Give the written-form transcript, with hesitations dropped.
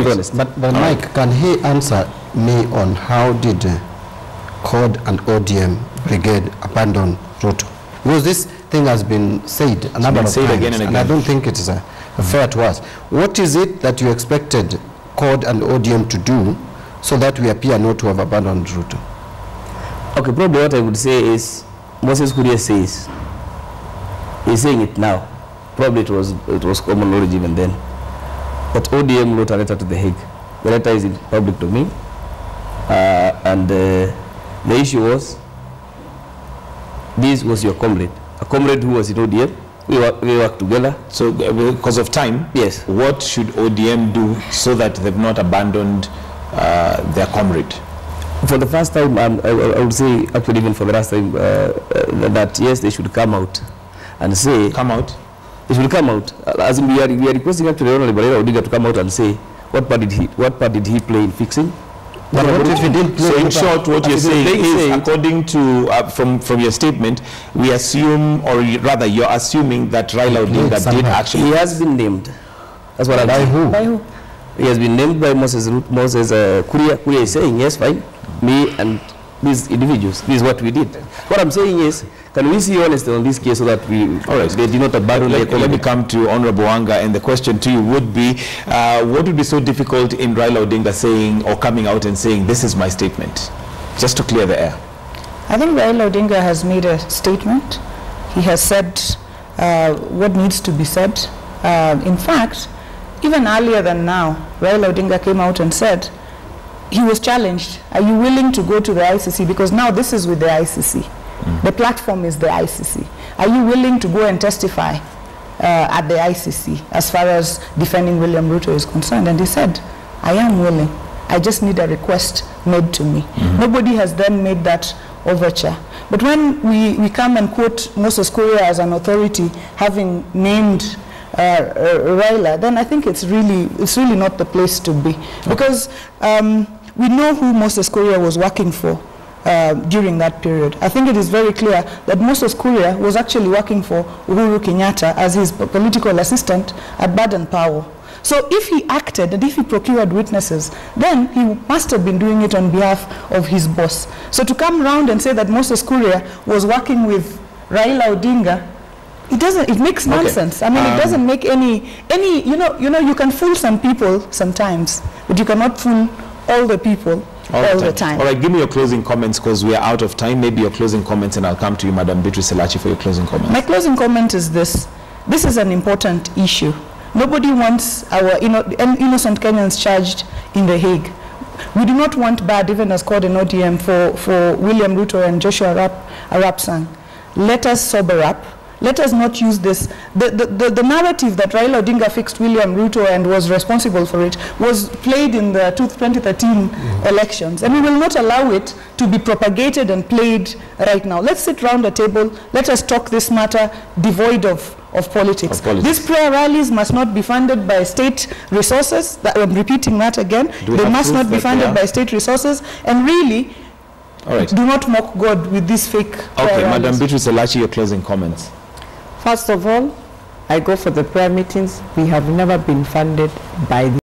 be honest. But Mike, can he answer me on how did CORD and ODM brigade abandon Ruto? Because this thing has been said a number of times, again and again. I don't think it is fair to us. What is it that you expected CORD and ODM to do so that we appear not to have abandoned Ruto? Okay, probably what I would say is, Moses Kuria says, he's saying it now. Probably it was common knowledge even then. But ODM wrote a letter to The Hague. The letter is in public domain. And the issue was, this was your comrade. A comrade who was in ODM. We worked together. So because of time, yes. What should ODM do so that they've not abandoned their comrade? For the first time, I would say, actually even for the last time, that yes, they should come out and say... Come out? They should come out. As in we are requesting actually Honorable Raila Odinga to come out and say what part did he play in fixing? But what if he didn't play? So in short, what you're saying is, according to from your statement, we assume, or rather, you're assuming that Raila Odinga did actually. He has been named. That's what I'm saying. By who? By who? He has been named by Moses Kuria. Kuria is saying yes, fine. Me and these individuals. This is what we did. What I'm saying is, can we see honesty on this case so that they do not abandon their community? Let me come to Honorable Wanga, and the question to you would be, what would be so difficult in Raila Odinga saying or coming out and saying, this is my statement, just to clear the air? I think Raila Odinga has made a statement. He has said what needs to be said. In fact, even earlier than now, Raila Odinga came out and said, he was challenged, are you willing to go to the ICC? Because now this is with the ICC. The platform is the ICC. Are you willing to go and testify at the ICC as far as defending William Ruto is concerned? And he said, I am willing. I just need a request made to me. Nobody has then made that overture. But when we come and quote Moses Kuria as an authority, having named Raila, then I think it's really not the place to be. Because we know who Moses Kuria was working for during that period. I think it is very clear that Moses Kuria was actually working for Uhuru Kenyatta as his political assistant at Baden Powell. So if he acted and if he procured witnesses, then he must have been doing it on behalf of his boss. So to come around and say that Moses Kuria was working with Raila Odinga, it makes nonsense. I mean, it doesn't make any you know, you can fool some people sometimes, but you cannot fool all the people all the time. All right, give me your closing comments because we are out of time. Maybe your closing comments, and I'll come to you, Madam Beatrice Elachi, for your closing comments. My closing comment is this. This is an important issue. Nobody wants our innocent Kenyans charged in The Hague. We do not want bad, even as CORD and ODM, for William Ruto and Joshua Arap Sang. Let us sober up. Let us not use this. The narrative that Raila Odinga fixed William Ruto and was responsible for it was played in the 2013 elections. And we will not allow it to be propagated and played right now. Let's sit round the table. Let us talk this matter devoid of politics. These prayer rallies must not be funded by state resources. I'm repeating that again. They must not be funded by state resources. And really, do not mock God with these fake prayer rallies. Madam Beatrice Elachi, your closing comments. First of all, I go for the prayer meetings. We have never been funded by the